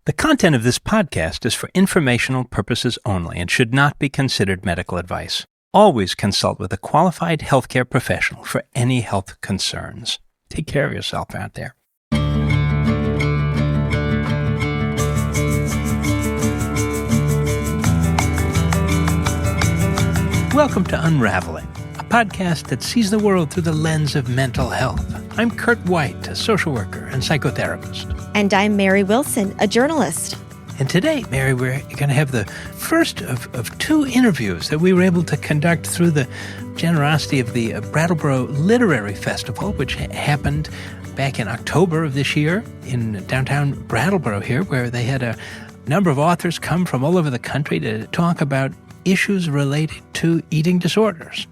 The content of this podcast is for informational purposes only and should not be considered medical advice. Always consult with a qualified healthcare professional for any health concerns. Take care of yourself out there. Welcome to Unravelling, a podcast that sees the world through the lens of mental health. I'm Kurt White, a social worker and psychotherapist. And I'm Mary Wilson, a journalist. And today, Mary, we're going to have the first of two interviews that we were able to conduct through the generosity of the Brattleboro Literary Festival, which happened back in October of this year in downtown Brattleboro here, where they had a number of authors come from all over the country to talk about issues related to eating disorders.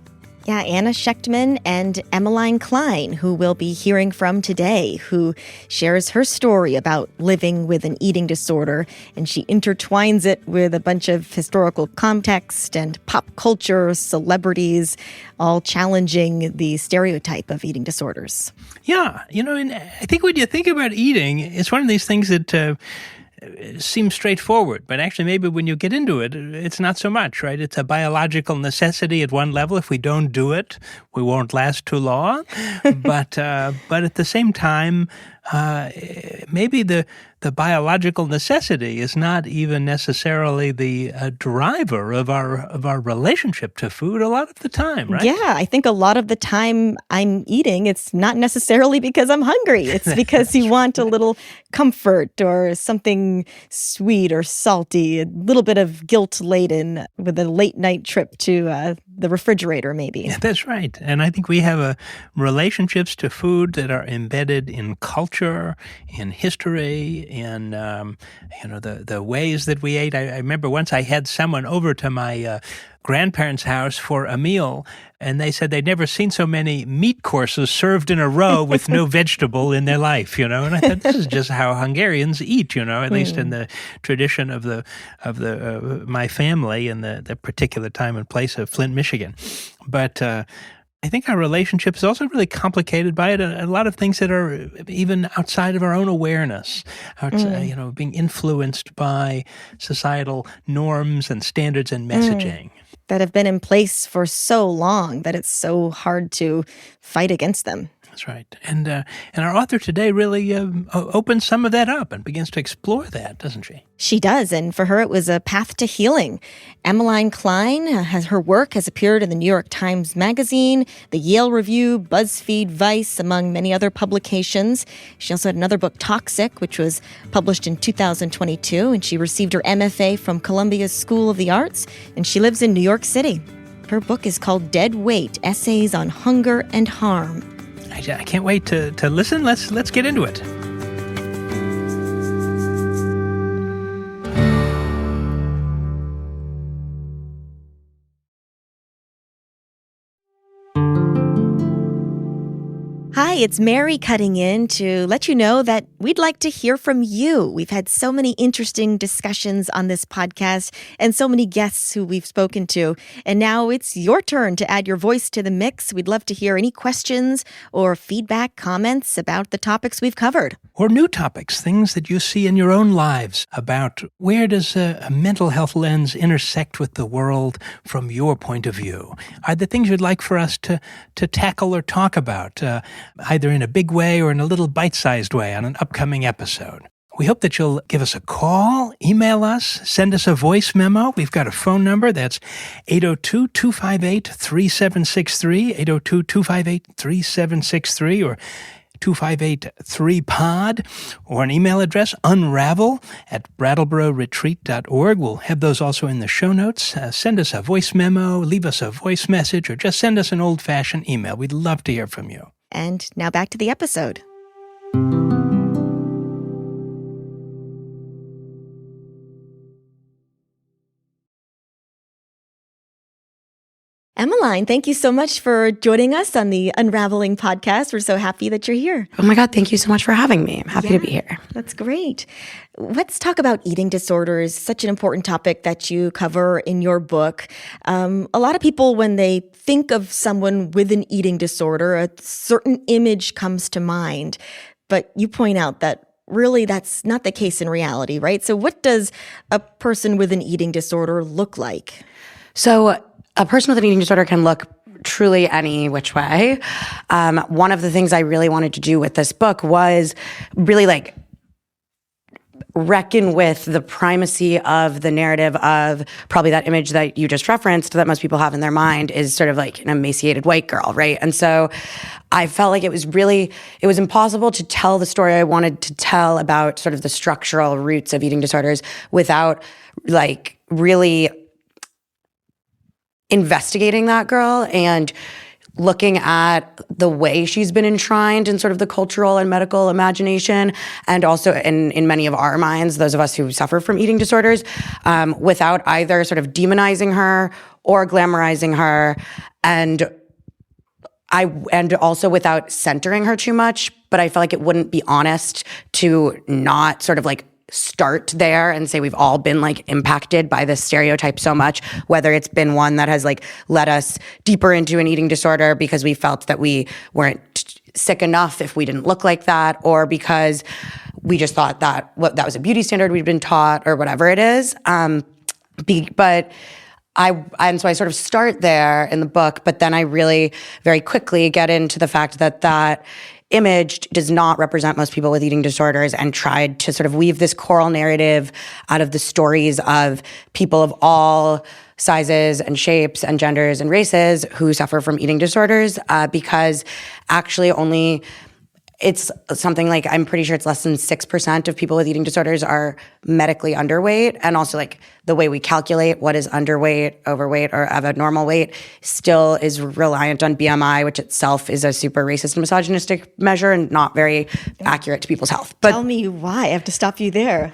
Yeah, Anna Schechtman and Emmeline Clein, who we'll be hearing from today, who shares her story about living with an eating disorder, and she intertwines it with a bunch of historical context and pop culture, celebrities, all challenging the stereotype of eating disorders. Yeah, and I think when you think about eating, it's one of these things that seems straightforward, but actually maybe when you get into it, it's not so much, right? It's a biological necessity at one level. If we don't do it, we won't last too long. But at the same time, maybe the biological necessity is not even necessarily the driver of our relationship to food a lot of the time, right? Yeah, I think a lot of the time I'm eating, it's not necessarily because I'm hungry. It's because you want a little comfort or something sweet or salty, a little bit of guilt-laden with a late-night trip to the refrigerator, maybe. Yeah, that's right. And I think we have relationships to food that are embedded in culture, in history, in the ways that we ate. I remember once I had someone over to my grandparents' house for a meal, and they said they'd never seen so many meat courses served in a row with no vegetable in their life, And I thought, this is just how Hungarians eat, at least in the tradition of my family in the particular time and place of Flint, Michigan. But I think our relationship is also really complicated by it. A lot of things that are even outside of our own awareness, being influenced by societal norms and standards and messaging. That have been in place for so long that it's so hard to fight against them. That's right. And our author today really opens some of that up and begins to explore that, doesn't she? She does, and for her it was a path to healing. Emmeline Clein, her work has appeared in the New York Times Magazine, the Yale Review, BuzzFeed, Vice, among many other publications. She also had another book, Toxic, which was published in 2022, and she received her MFA from Columbia School of the Arts, and she lives in New York City. Her book is called Dead Weight, Essays on Hunger and Harm. I can't wait to listen. Let's get into it. Hi, it's Mary cutting in to let you know that we'd like to hear from you. We've had so many interesting discussions on this podcast and so many guests who we've spoken to. And now it's your turn to add your voice to the mix. We'd love to hear any questions or feedback, comments about the topics we've covered. Or new topics, things that you see in your own lives about where does a mental health lens intersect with the world from your point of view? Are there things you'd like for us to tackle or talk about? Either in a big way or in a little bite-sized way on an upcoming episode. We hope that you'll give us a call, email us, send us a voice memo. We've got a phone number. That's 802-258-3763, 802-258-3763, or 258-3POD, or an email address, unravel@brattlebororetreat.org. We'll have those also in the show notes. Send us a voice memo, leave us a voice message, or just send us an old-fashioned email. We'd love to hear from you. And now back to the episode. Emmeline, thank you so much for joining us on the Unravelling podcast. We're so happy that you're here. Oh my God, thank you so much for having me. I'm happy to be here. That's great. Let's talk about eating disorders, such an important topic that you cover in your book. A lot of people, when they think of someone with an eating disorder, a certain image comes to mind. But you point out that really that's not the case in reality, right? So what does a person with an eating disorder look like? So a person with an eating disorder can look truly any which way. One of the things I really wanted to do with this book was really like reckon with the primacy of the narrative of probably that image that you just referenced that most people have in their mind is sort of like an emaciated white girl, right? And so I felt like it was impossible to tell the story I wanted to tell about sort of the structural roots of eating disorders without like really investigating that girl and looking at the way she's been enshrined in sort of the cultural and medical imagination, and also in many of our minds, those of us who suffer from eating disorders, without either sort of demonizing her or glamorizing her, and also without centering her too much. But I felt like it wouldn't be honest to not sort of like start there and say we've all been like impacted by this stereotype so much, whether it's been one that has like led us deeper into an eating disorder because we felt that we weren't sick enough if we didn't look like that, or because we just thought that that was a beauty standard we'd been taught, or whatever it is. So I sort of start there in the book, but then I really very quickly get into the fact that image does not represent most people with eating disorders, and tried to sort of weave this choral narrative out of the stories of people of all sizes and shapes and genders and races who suffer from eating disorders, because actually only it's something like, I'm pretty sure it's less than 6% of people with eating disorders are medically underweight. And also like the way we calculate what is underweight, overweight, or of a normal weight still is reliant on BMI, which itself is a super racist and misogynistic measure and not very accurate to people's health. But tell me why. I have to stop you there.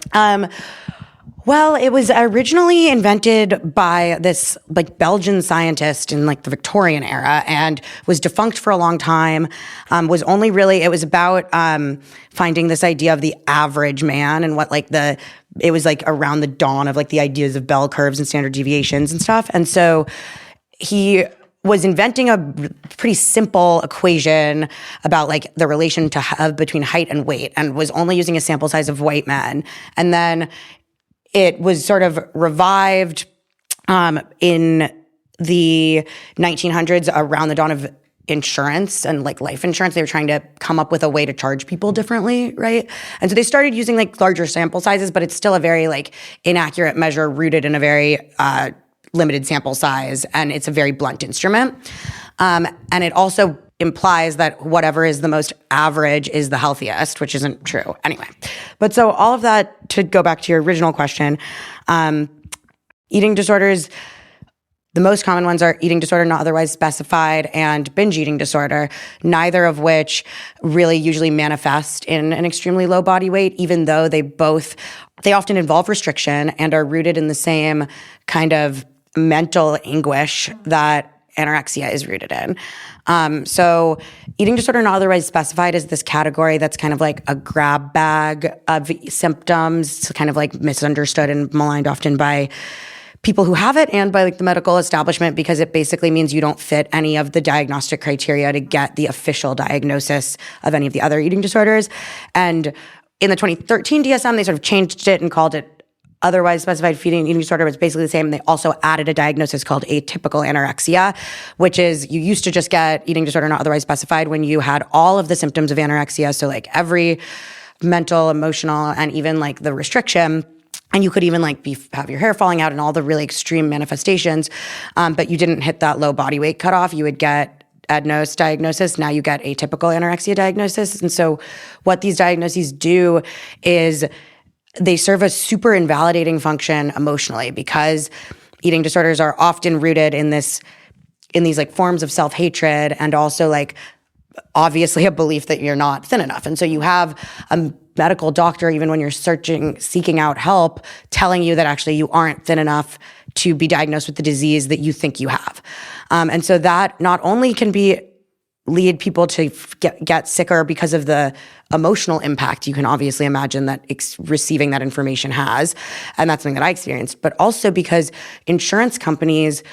Well, it was originally invented by this like Belgian scientist in like the Victorian era, and was defunct for a long time. It was about finding this idea of the average man, and what like it was like around the dawn of like the ideas of bell curves and standard deviations and stuff. And so he was inventing a pretty simple equation about like the relation between height and weight, and was only using a sample size of white men. And then it was sort of revived in the 1900s around the dawn of insurance and like life insurance. They were trying to come up with a way to charge people differently, right? And so they started using like larger sample sizes, but it's still a very like inaccurate measure rooted in a very limited sample size, and it's a very blunt instrument. And it also implies that whatever is the most average is the healthiest, which isn't true anyway. But so all of that, to go back to your original question, eating disorders, the most common ones are eating disorder not otherwise specified and binge eating disorder, neither of which really usually manifest in an extremely low body weight, even though they often involve restriction and are rooted in the same kind of mental anguish that anorexia is rooted in. So eating disorder not otherwise specified is this category that's kind of like a grab bag of symptoms. It's kind of like misunderstood and maligned often by people who have it and by like the medical establishment, because it basically means you don't fit any of the diagnostic criteria to get the official diagnosis of any of the other eating disorders. And in the 2013 DSM, they sort of changed it and called it otherwise specified feeding eating disorder. Was basically the same. They also added a diagnosis called atypical anorexia, which is you used to just get eating disorder not otherwise specified when you had all of the symptoms of anorexia. So like every mental, emotional, and even like the restriction. And you could even like have your hair falling out and all the really extreme manifestations. But you didn't hit that low body weight cutoff. You would get ADNOS diagnosis. Now you get atypical anorexia diagnosis. And so what these diagnoses do is they serve a super invalidating function emotionally, because eating disorders are often rooted in these like forms of self-hatred, and also like obviously a belief that you're not thin enough. And so you have a medical doctor, even when you're seeking out help, telling you that actually you aren't thin enough to be diagnosed with the disease that you think you have. And so that not only can lead people to get sicker because of the emotional impact you can obviously imagine that receiving that information has, and that's something that I experienced, but also because insurance companies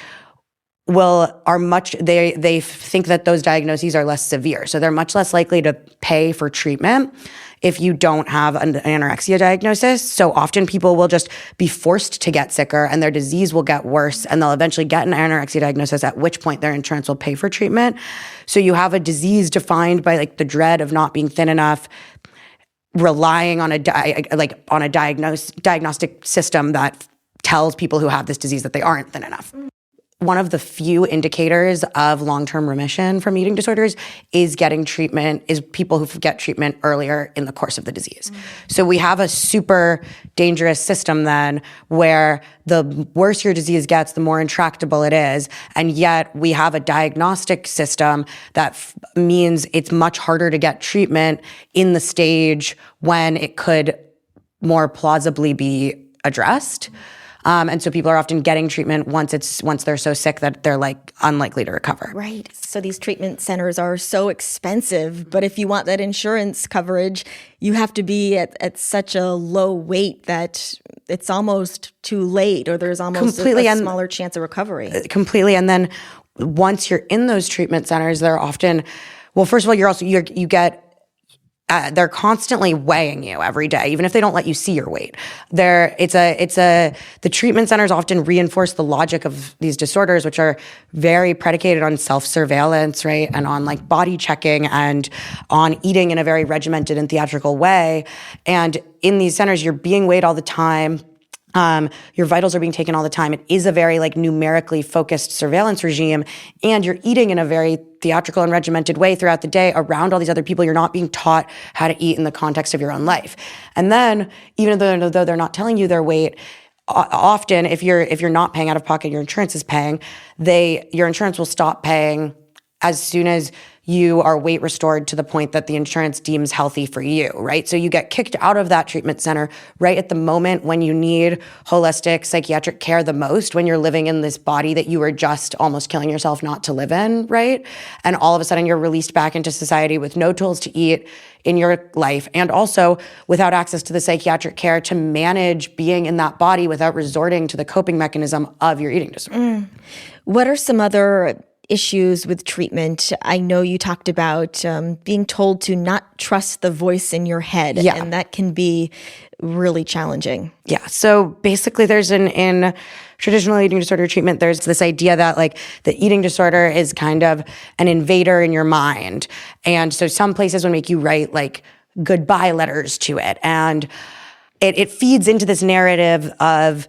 they think that those diagnoses are less severe. So they're much less likely to pay for treatment if you don't have an anorexia diagnosis. So often people will just be forced to get sicker and their disease will get worse and they'll eventually get an anorexia diagnosis, at which point their insurance will pay for treatment. So you have a disease defined by like the dread of not being thin enough, relying on a diagnostic system that tells people who have this disease that they aren't thin enough. One of the few indicators of long-term remission from eating disorders is getting treatment, is people who get treatment earlier in the course of the disease. So we have a super dangerous system then where the worse your disease gets, the more intractable it is. And yet we have a diagnostic system that means it's much harder to get treatment in the stage when it could more plausibly be addressed. And so people are often getting treatment once they're so sick that they're like unlikely to recover. Right. So these treatment centers are so expensive, but if you want that insurance coverage, you have to be at such a low weight that it's almost too late, or there's almost a smaller chance of recovery. Completely. And then once you're in those treatment centers, they're often, well, first of all, you get they're constantly weighing you every day, even if they don't let you see your weight. The treatment centers often reinforce the logic of these disorders, which are very predicated on self-surveillance, right? And on like body checking and on eating in a very regimented and theatrical way. And in these centers, you're being weighed all the time. Your vitals are being taken all the time. It is a very like numerically focused surveillance regime, and you're eating in a very theatrical and regimented way throughout the day around all these other people. You're not being taught how to eat in the context of your own life. And then, even though they're not telling you their weight, often if you're not paying out of pocket, your insurance is paying. Your insurance will stop paying as soon as you are weight restored to the point that the insurance deems healthy for you, right? So you get kicked out of that treatment center right at the moment when you need holistic psychiatric care the most, when you're living in this body that you were just almost killing yourself not to live in, right? And all of a sudden you're released back into society with no tools to eat in your life, and also without access to the psychiatric care to manage being in that body without resorting to the coping mechanism of your eating disorder. What are some other issues with treatment? I know you talked about being told to not trust the voice in your head, and that can be really challenging. Yeah. So basically there's in traditional eating disorder treatment, there's this idea that like the eating disorder is kind of an invader in your mind. And so some places would make you write like goodbye letters to it. And it feeds into this narrative of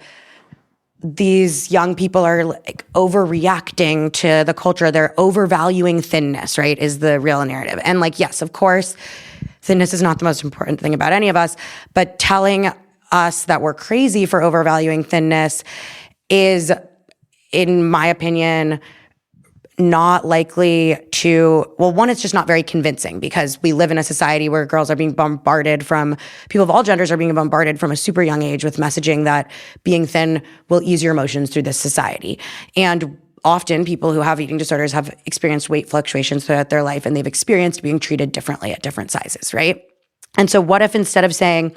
these young people are like overreacting to the culture. They're overvaluing thinness, right, is the real narrative. And like, yes, of course, thinness is not the most important thing about any of us, but telling us that we're crazy for overvaluing thinness is, in my opinion, not likely to, well, one, it's just not very convincing because we live in a society where girls are being bombarded from, people of all genders are being bombarded from a super young age with messaging that being thin will ease your emotions through this society. And often people who have eating disorders have experienced weight fluctuations throughout their life, and they've experienced being treated differently at different sizes, right? And so what if instead of saying,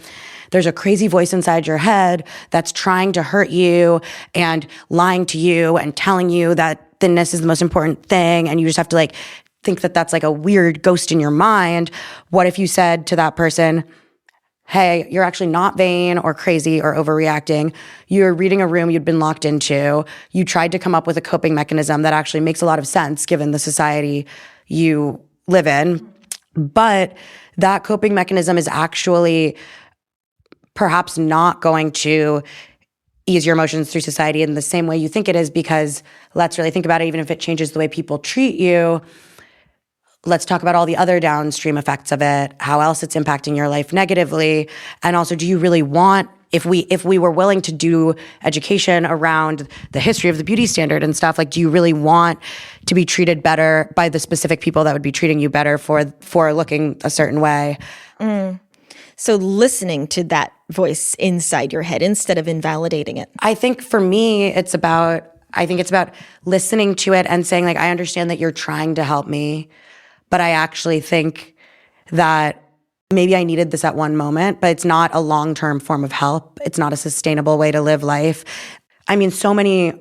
there's a crazy voice inside your head that's trying to hurt you and lying to you and telling you that thinness is the most important thing, and you just have to like think that that's like a weird ghost in your mind. What if you said to that person, hey, you're actually not vain or crazy or overreacting. You're reading a room you'd been locked into. You tried to come up with a coping mechanism that actually makes a lot of sense given the society you live in. But that coping mechanism is actually perhaps not going to ease your emotions through society in the same way you think it is, because let's really think about it, even if it changes the way people treat you, let's talk about all the other downstream effects of it, how else it's impacting your life negatively. And also, do you really want, if we were willing to do education around the history of the beauty standard and stuff, like, do you really want to be treated better by the specific people that would be treating you better for looking a certain way? So listening to that voice inside your head instead of invalidating it. I think for me, it's about listening to it and saying, like, I understand that you're trying to help me, but I actually think that maybe I needed this at one moment, but it's not a long-term form of help. It's not a sustainable way to live life. I mean, so many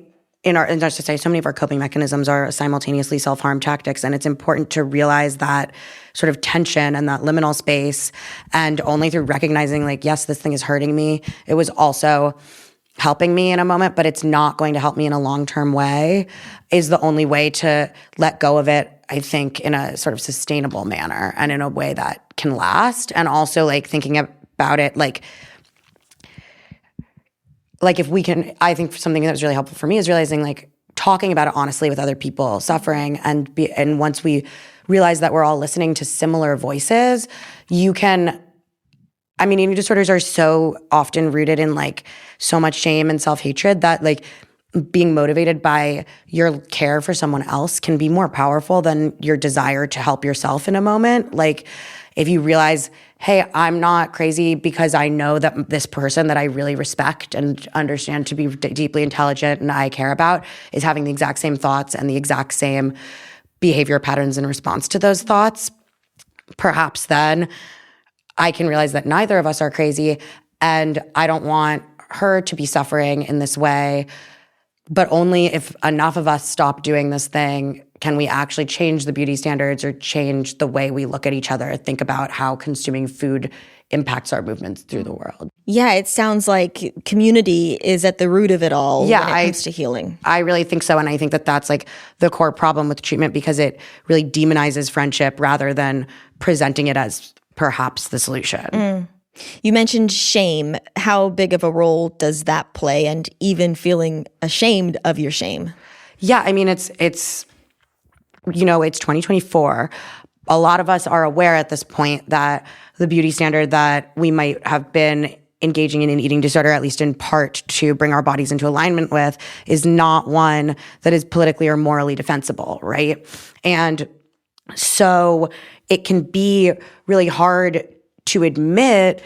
in our society, so many of our coping mechanisms are simultaneously self-harm tactics, and it's important to realize that sort of tension and that liminal space. And only through recognizing, like, yes, this thing is hurting me, it was also helping me in a moment, but it's not going to help me in a long-term way, is the only way to let go of it, I think, in a sort of sustainable manner and in a way that can last. And also, like, thinking about it, like if we can, I think something that was really helpful for me is realizing, like, talking about it honestly with other people suffering, and once we realize that we're all listening to similar voices, you can, I mean, eating disorders are so often rooted in, like, so much shame and self-hatred that, like, being motivated by your care for someone else can be more powerful than your desire to help yourself in a moment. Like, if you realize, hey, I'm not crazy because I know that this person that I really respect and understand to be deeply intelligent and I care about is having the exact same thoughts and the exact same behavior patterns in response to those thoughts, perhaps then I can realize that neither of us are crazy, and I don't want her to be suffering in this way. But only if enough of us stop doing this thing can we actually change the beauty standards or change the way we look at each other, think about how consuming food impacts our movements through the world. Yeah, it sounds like community is at the root of it all when it comes to healing. I really think so, and I think that that's, like, the core problem with treatment, because it really demonizes friendship rather than presenting it as perhaps the solution. You mentioned shame. How big of a role does that play, and even feeling ashamed of your shame? Yeah, I mean, it's it's 2024. A lot of us are aware at this point that the beauty standard that we might have been engaging in an eating disorder, at least in part to bring our bodies into alignment with, is not one that is politically or morally defensible, right? And so it can be really hard to admit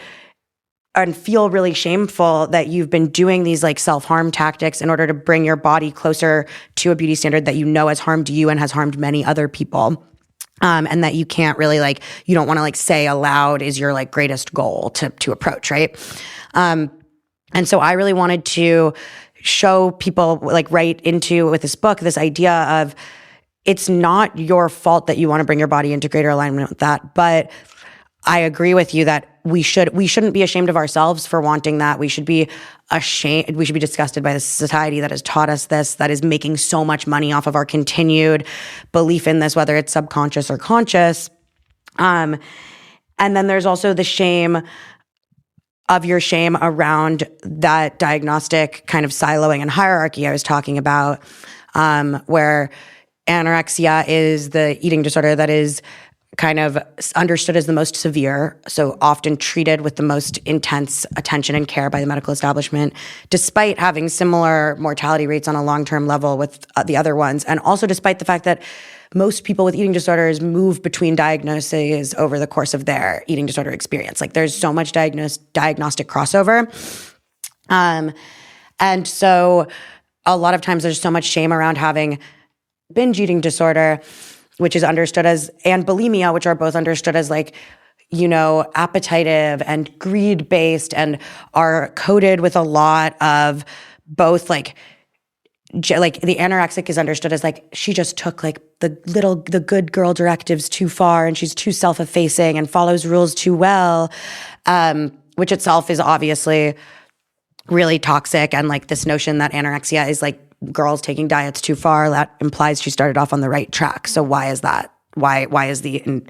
and feel really shameful that you've been doing these, like, self-harm tactics in order to bring your body closer to a beauty standard that you know has harmed you and has harmed many other people. And that you can't really, like, you don't want to, like, say aloud is your, like, greatest goal to approach, right? And so I really wanted to show people, like, right into with this book, this idea of it's not your fault that you want to bring your body into greater alignment with that, but I agree with you that we shouldn't be ashamed of ourselves for wanting that. We should be ashamed. We should be disgusted by the society that has taught us this, that is making so much money off of our continued belief in this, whether it's subconscious or conscious. And then there's also the shame of your shame around that diagnostic kind of siloing and hierarchy I was talking about, where anorexia is the eating disorder that is kind of understood as the most severe, so often treated with the most intense attention and care by the medical establishment, despite having similar mortality rates on a long-term level with the other ones, and also despite the fact that most people with eating disorders move between diagnoses over the course of their eating disorder experience. Like, there's so much diagnostic crossover. And so a lot of times there's so much shame around having binge eating disorder, which is understood as, and bulimia, which are both understood as, like, appetitive and greed-based, and are coded with a lot of both, like the anorexic is understood as, like, she just took, like, the good girl directives too far, and she's too self-effacing and follows rules too well, which itself is obviously really toxic. And, like, this notion that anorexia is, like, girls taking diets too far, that implies she started off on the right track. So why is that? Why is the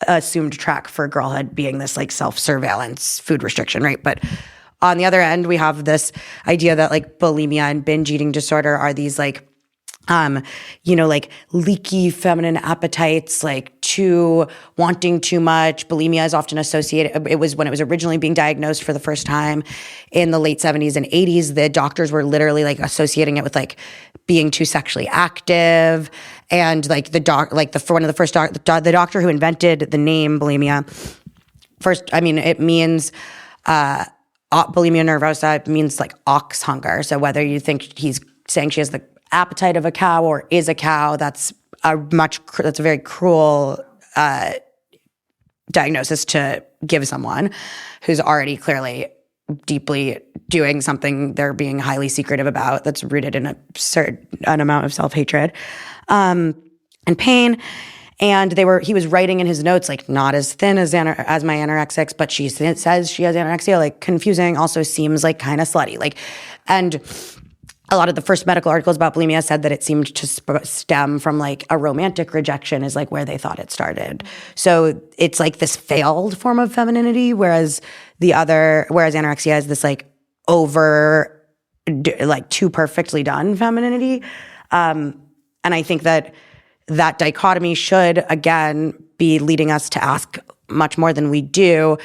assumed track for girlhood being this, like, self-surveillance food restriction, right? But on the other end, we have this idea that, like, bulimia and binge eating disorder are these, like, like, leaky feminine appetites, like, wanting too much. Bulimia is often associated, it was when it was originally being diagnosed for the first time in the late 70s and 80s, the doctors were literally, like, associating it with, like, being too sexually active. And, like, the doctor who invented the name bulimia, it means, bulimia nervosa means, like, ox hunger. So whether you think he's saying she has the appetite of a cow or is a cow, that's a very cruel diagnosis to give someone who's already clearly deeply doing something they're being highly secretive about that's rooted in a certain amount of self-hatred and pain. And he was writing in his notes, like, not as thin as my anorexics, but she says she has anorexia, like, confusing, also seems like kind of slutty. Like, and a lot of the first medical articles about bulimia said that it seemed to stem from like a romantic rejection is like where they thought it started. So it's like this failed form of femininity, whereas anorexia is this like like too perfectly done femininity. And I think that dichotomy should, again, be leading us to ask much more than we do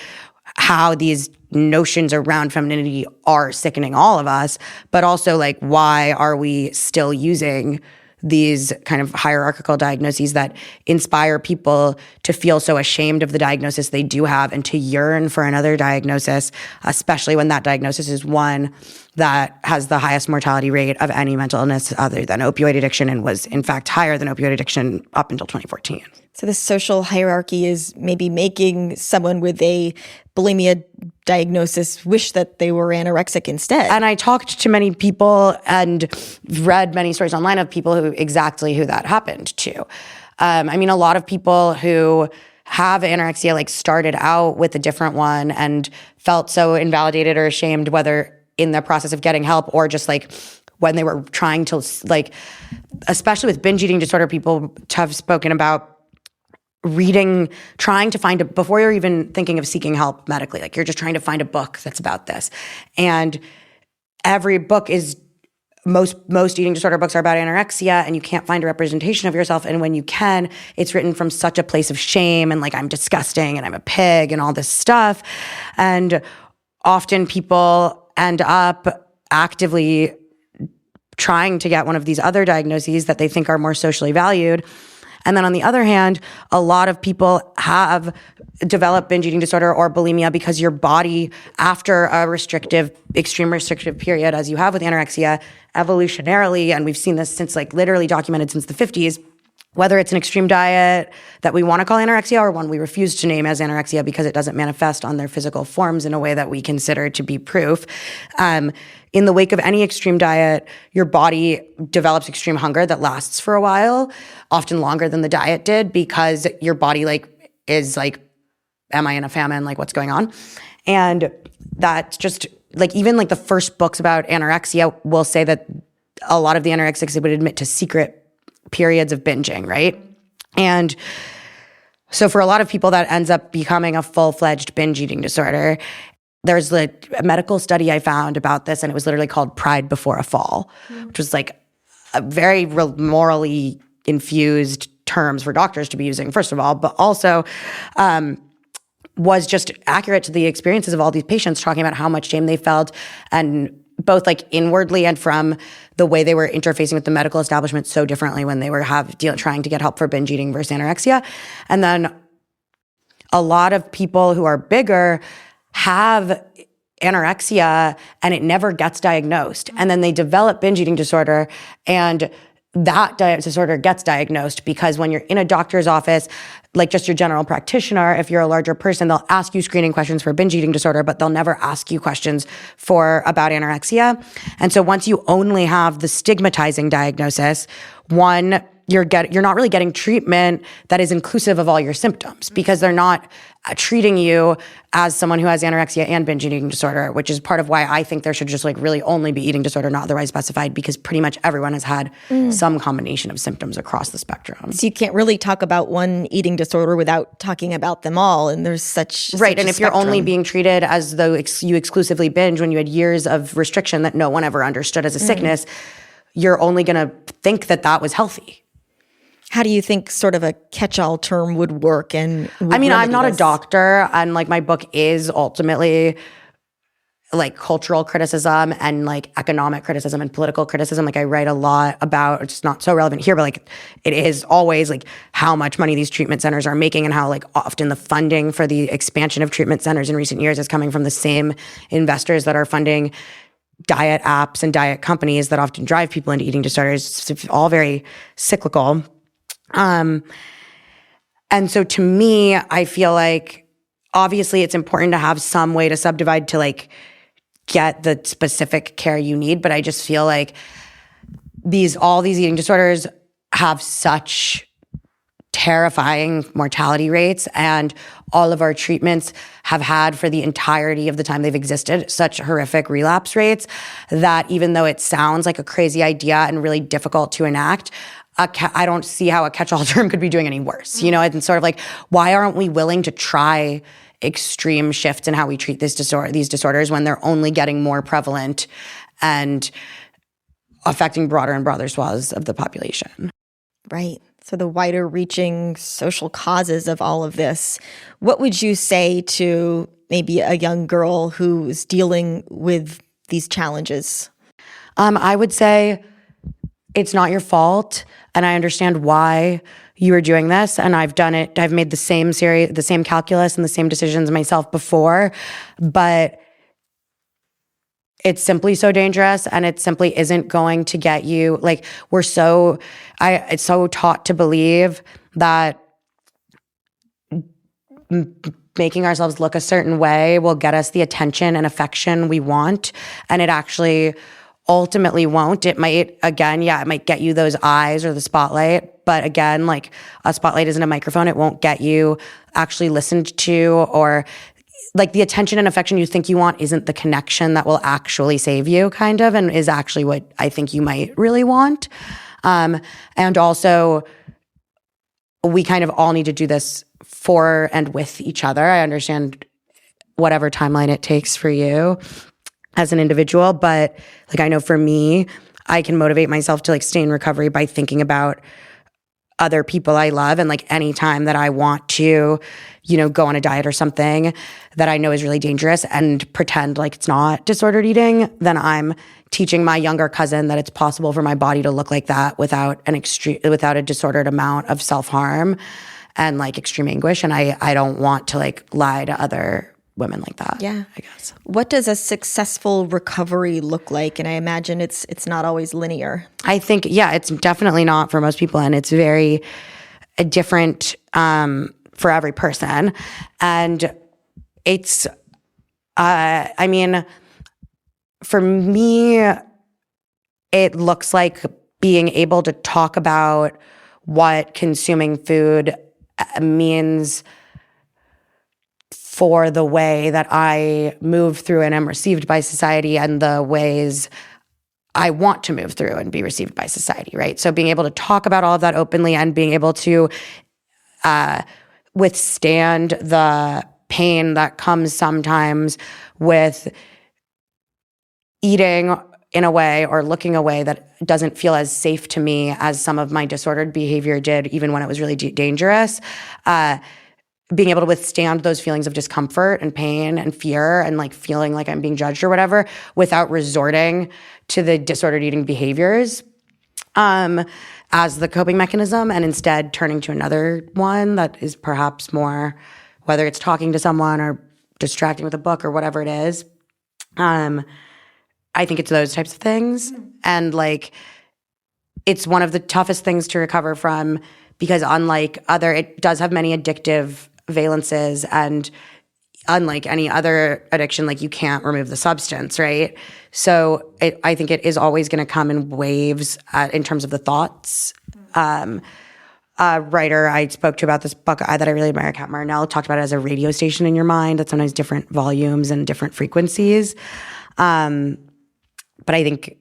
how these notions around femininity are sickening all of us, but also like why are we still using these kind of hierarchical diagnoses that inspire people to feel so ashamed of the diagnosis they do have and to yearn for another diagnosis, especially when that diagnosis is one that has the highest mortality rate of any mental illness other than opioid addiction and was in fact higher than opioid addiction up until 2014. So this social hierarchy is maybe making someone with a bulimia diagnosis wish that they were anorexic instead. And I talked to many people and read many stories online of people who that happened to. I mean, a lot of people who have anorexia like started out with a different one and felt so invalidated or ashamed, whether in the process of getting help or just like when they were trying to, like, especially with binge eating disorder, people have spoken about trying to find before you're even thinking of seeking help medically, like you're just trying to find a book that's about this. And every book most eating disorder books are about anorexia, and you can't find a representation of yourself. And when you can, it's written from such a place of shame and like, I'm disgusting and I'm a pig and all this stuff. And often people end up actively trying to get one of these other diagnoses that they think are more socially valued. And then on the other hand, a lot of people have developed binge eating disorder or bulimia because your body, after a extreme restrictive period, as you have with anorexia, evolutionarily, and we've seen this since like literally documented since the 50s, whether it's an extreme diet that we want to call anorexia or one we refuse to name as anorexia because it doesn't manifest on their physical forms in a way that we consider to be proof. In the wake of any extreme diet, your body develops extreme hunger that lasts for a while, often longer than the diet did, because your body is like, am I in a famine? Like, what's going on? And that's just like, even like the first books about anorexia will say that a lot of the anorexics would admit to secret periods of binging, right? And so for a lot of people, that ends up becoming a full-fledged binge eating disorder. There's a medical study I found about this, and it was literally called Pride Before a Fall, which was like a very morally infused terms for doctors to be using, first of all, but also was just accurate to the experiences of all these patients, talking about how much shame they felt, and both like inwardly and from the way they were interfacing with the medical establishment so differently when they were trying to get help for binge eating versus anorexia. And then a lot of people who are bigger have anorexia and it never gets diagnosed. And then they develop binge eating disorder, and that disorder gets diagnosed because when you're in a doctor's office, like just your general practitioner, if you're a larger person, they'll ask you screening questions for binge eating disorder, but they'll never ask you questions about anorexia. And so once you only have the stigmatizing diagnosis, you're not really getting treatment that is inclusive of all your symptoms, because they're not treating you as someone who has anorexia and binge eating disorder, which is part of why I think there should just like really only be eating disorder, not otherwise specified, because pretty much everyone has had some combination of symptoms across the spectrum. So you can't really talk about one eating disorder without talking about them all, and there's such right. And a if spectrum. You're only being treated as though you exclusively binge when you had years of restriction that no one ever understood as a sickness, you're only going to think that was healthy. How do you think sort of a catch-all term would work? And I mean, I'm not a doctor, and like my book is ultimately like cultural criticism and like economic criticism and political criticism. Like I write a lot about, it's not so relevant here, but like it is always like how much money these treatment centers are making, and how like often the funding for the expansion of treatment centers in recent years is coming from the same investors that are funding diet apps and diet companies that often drive people into eating disorders. It's all very cyclical. And so to me, I feel like obviously it's important to have some way to subdivide to like get the specific care you need. But I just feel like all these eating disorders have such terrifying mortality rates, and all of our treatments have had, for the entirety of the time they've existed, such horrific relapse rates that even though it sounds like a crazy idea and really difficult to enact, I don't see how a catch-all term could be doing any worse. You know, it's sort of like, why aren't we willing to try extreme shifts in how we treat these disorders when they're only getting more prevalent and affecting broader and broader swaths of the population? Right. So the wider reaching social causes of all of this, what would you say to maybe a young girl who's dealing with these challenges? I would say it's not your fault, and I understand why you are doing this, and I've done it. I've made the same calculus and the same decisions myself before, but it's simply so dangerous, and it simply isn't going to get you. Like, it's so taught to believe that making ourselves look a certain way will get us the attention and affection we want, and it actually ultimately won't. It might, again, it might get you those eyes or the spotlight, but again, like, a spotlight isn't a microphone. It won't get you actually listened to, or like the attention and affection you think you want isn't the connection that will actually save you, kind of, and is actually what I think you might really want. And also, we kind of all need to do this for and with each other. I understand whatever timeline it takes for you as an individual, but like, I know for me, I can motivate myself to like stay in recovery by thinking about other people I love, and like any time that I want to, you know, go on a diet or something that I know is really dangerous and pretend like it's not disordered eating, then I'm teaching my younger cousin that it's possible for my body to look like that without a disordered amount of self-harm and like extreme anguish. And I don't want to like lie to other women like that. Yeah. I guess. What does a successful recovery look like? And I imagine it's not always linear. I think, it's definitely not for most people, and it's very different for every person. And it's, I mean, for me, it looks like being able to talk about what consuming food means for the way that I move through and am received by society, and the ways I want to move through and be received by society, right? So being able to talk about all of that openly, and being able to withstand the pain that comes sometimes with eating in a way or looking a way that doesn't feel as safe to me as some of my disordered behavior did, even when it was really dangerous. Being able to withstand those feelings of discomfort and pain and fear and like feeling like I'm being judged or whatever without resorting to the disordered eating behaviors as the coping mechanism, and instead turning to another one that is perhaps more, whether it's talking to someone or distracting with a book or whatever it is. I think it's those types of things. And like, it's one of the toughest things to recover from, because it does have many addictive valences, and unlike any other addiction, like, you can't remove the substance, right? So I think it is always going to come in waves in terms of the thoughts. A writer I spoke to about this book that I really admire, Kat Marnell, talked about it as a radio station in your mind that sometimes different volumes and different frequencies. But I think,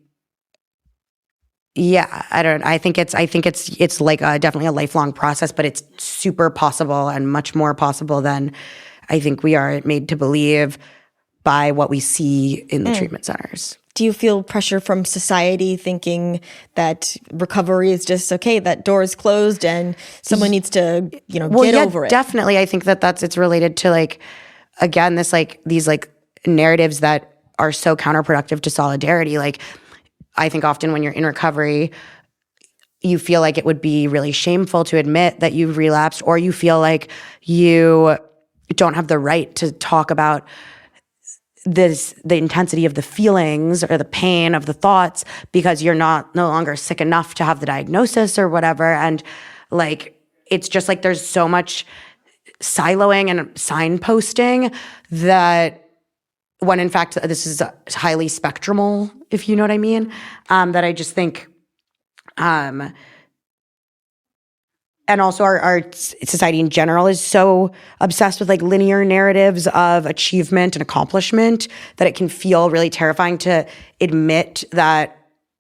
I think it's like definitely a lifelong process, but it's super possible, and much more possible than I think we are made to believe by what we see in the treatment centers. Do you feel pressure from society thinking that recovery is just, okay, that door is closed and someone needs to, get over it? Definitely. I think it's related to like, again, this like these like narratives that are so counterproductive to solidarity. Like, I think often when you're in recovery, you feel like it would be really shameful to admit that you've relapsed, or you feel like you don't have the right to talk about the intensity of the feelings or the pain of the thoughts because you're no longer sick enough to have the diagnosis or whatever. And like, it's just like there's so much siloing and signposting that when in fact this is highly spectrumal, if you know what I mean, that I just think, and also our society in general is so obsessed with like linear narratives of achievement and accomplishment that it can feel really terrifying to admit that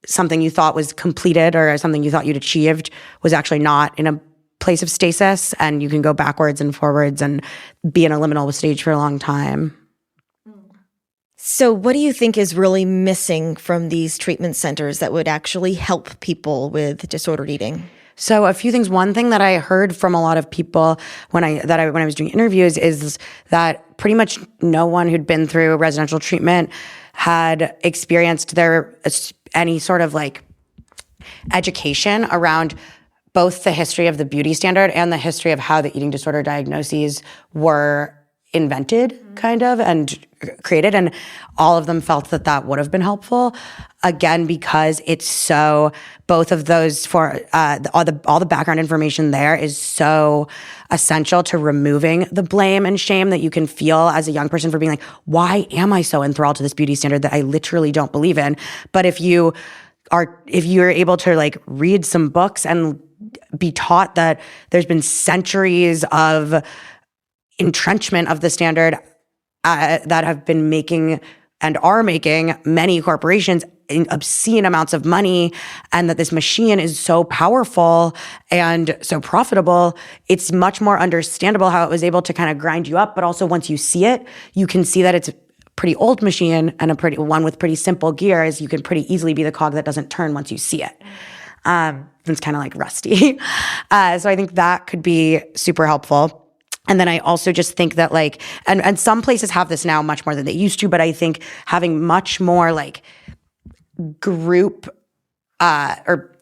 something you thought was completed or something you thought you'd achieved was actually not in a place of stasis, and you can go backwards and forwards and be in a liminal stage for a long time. So what do you think is really missing from these treatment centers that would actually help people with disordered eating? So a few things. One thing that I heard from a lot of people when I was doing interviews is that pretty much no one who'd been through residential treatment had experienced any sort of like education around both the history of the beauty standard and the history of how the eating disorder diagnoses were invented, kind of, and created. And all of them felt that would have been helpful. Again, because it's so, both of those for all the background information there is so essential to removing the blame and shame that you can feel as a young person for being like, why am I so enthralled to this beauty standard that I literally don't believe in? But if you're able to like read some books and be taught that there's been centuries of entrenchment of the standard that have been making and are making many corporations obscene amounts of money, and that this machine is so powerful and so profitable, it's much more understandable how it was able to kind of grind you up. But also once you see it, you can see that it's a pretty old machine and a pretty one with pretty simple gears. You can pretty easily be the cog that doesn't turn once you see it. It's kind of like rusty. So I think that could be super helpful. And then I also just think that like, and some places have this now much more than they used to, but I think having much more like group, or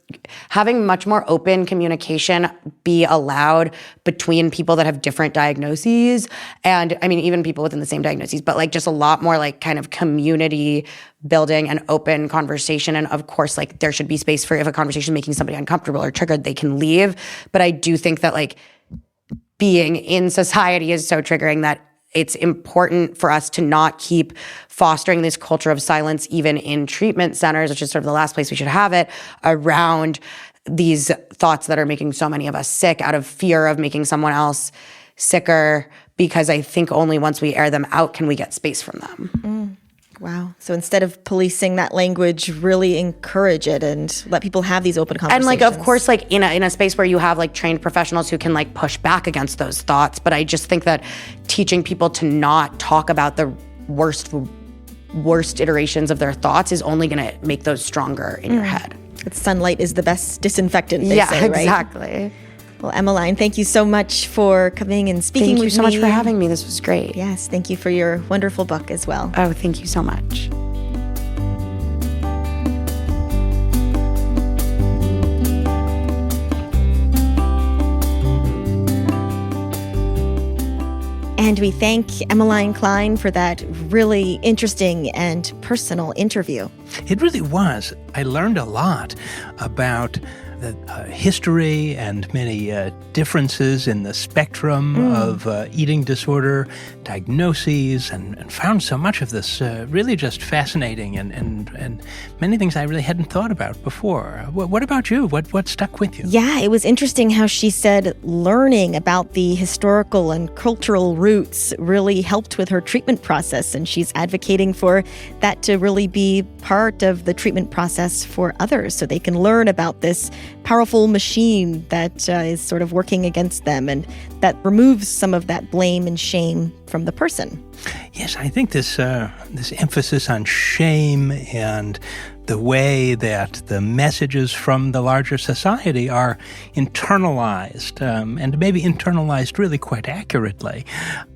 having much more open communication be allowed between people that have different diagnoses. And I mean, even people within the same diagnoses, but like just a lot more like kind of community building and open conversation. And of course, like there should be space for if a conversation is making somebody uncomfortable or triggered, they can leave. But I do think that like being in society is so triggering that it's important for us to not keep fostering this culture of silence, even in treatment centers, which is sort of the last place we should have it, around these thoughts that are making so many of us sick out of fear of making someone else sicker, because I think only once we air them out can we get space from them. Wow. So instead of policing that language, really encourage it and let people have these open conversations. And like, of course, like in a space where you have like trained professionals who can like push back against those thoughts. But I just think that teaching people to not talk about the worst iterations of their thoughts is only going to make those stronger in your head. Sunlight is the best disinfectant, they say, right? Exactly. Well, Emmeline, thank you so much for coming and speaking with me. Thank you so much for having me. This was great. Yes, thank you for your wonderful book as well. Oh, thank you so much. And we thank Emmeline Clein for that really interesting and personal interview. It really was. I learned a lot about the history and many differences in the spectrum of eating disorder diagnoses, and found so much of this really just fascinating and many things I really hadn't thought about before. What about you? What stuck with you? Yeah, it was interesting how she said learning about the historical and cultural roots really helped with her treatment process, and she's advocating for that to really be part of the treatment process for others so they can learn about this powerful machine that is sort of working against them, and that removes some of that blame and shame from the person. Yes, I think this emphasis on shame and the way that the messages from the larger society are internalized, and maybe internalized really quite accurately.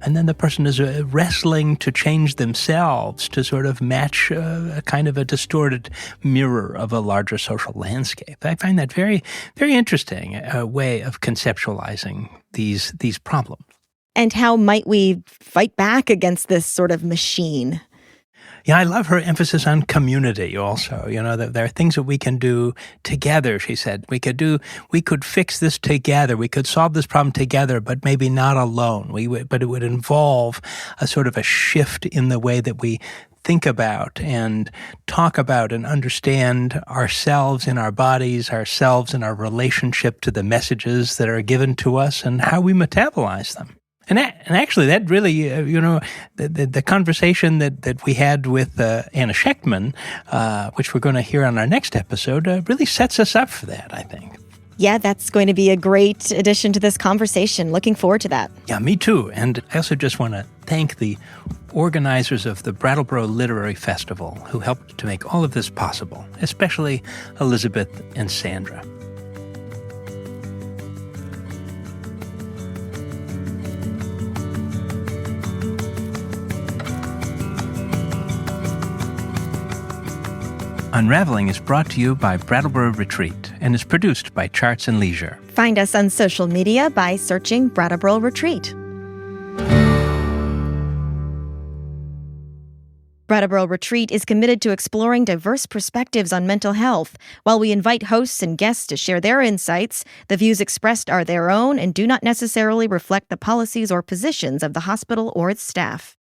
And then the person is wrestling to change themselves to sort of match a kind of a distorted mirror of a larger social landscape. I find that very, very interesting way of conceptualizing these problems. And how might we fight back against this sort of machine? Yeah, I love her emphasis on community also. That there are things that we can do together, she said. We could fix this together. We could solve this problem together, but maybe not alone. But it would involve a sort of a shift in the way that we think about and talk about and understand ourselves in our bodies, ourselves in our relationship to the messages that are given to us, and how we metabolize them. And actually, that really, the conversation that we had with Anna Schechtman, which we're going to hear on our next episode, really sets us up for that, I think. Yeah, that's going to be a great addition to this conversation. Looking forward to that. Yeah, me too. And I also just want to thank the organizers of the Brattleboro Literary Festival who helped to make all of this possible, especially Elizabeth and Sandra. Unravelling is brought to you by Brattleboro Retreat and is produced by Charts and Leisure. Find us on social media by searching Brattleboro Retreat. Brattleboro Retreat is committed to exploring diverse perspectives on mental health. While we invite hosts and guests to share their insights, the views expressed are their own and do not necessarily reflect the policies or positions of the hospital or its staff.